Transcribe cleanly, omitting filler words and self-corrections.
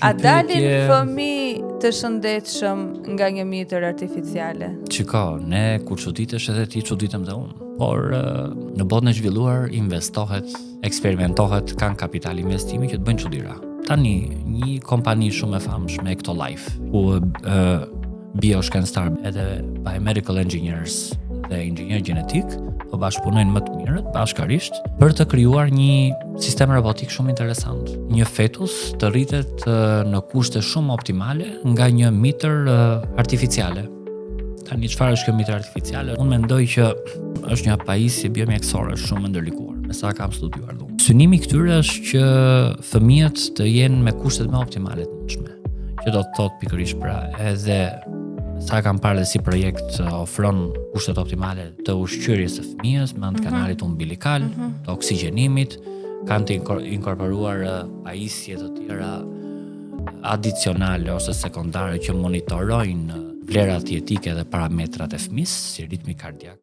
A dalin fëmijë të shëndetshëm nga një mitër artificiale? Çka, ne kur çuditesh edhe ti çuditem dhe unë. Por në botën e zhvilluar investohet, eksperimentohet, kanë kapital investimi që të bëjnë çuditëra. Tani një kompani shumë e famshme, Ectolife, ku bioshkencëtar edhe biomedical engineers dhe inxhinier gjenetik po bashkëpunojnë më të mirët bashkarisht për të krijuar një sistem robotik shumë interesant. Një fetus të rritet në kushte shumë optimale nga një mitër artificiale. Tani çfarë është kjo mitër artificiale? Unë mendoj që është një pajisje biomjekësore shumë ndërlikuar, me sa kam studiuar unë. Synimi këtyre është që fëmijët të jenë me kushtet më optimale të mundshme. Që do të thotë pikërisht pra edhe sa kam parë si projekt ofron kushtet optimale të ushqyerjes së fëmijës, me anë të kanalit umbilikal, të oksigjenimit, kanë të inkorporuar pajisje të tjera adicionale ose sekondare që monitorojnë vlerat jetike dhe parametrat e fëmisë, si ritmi kardiak.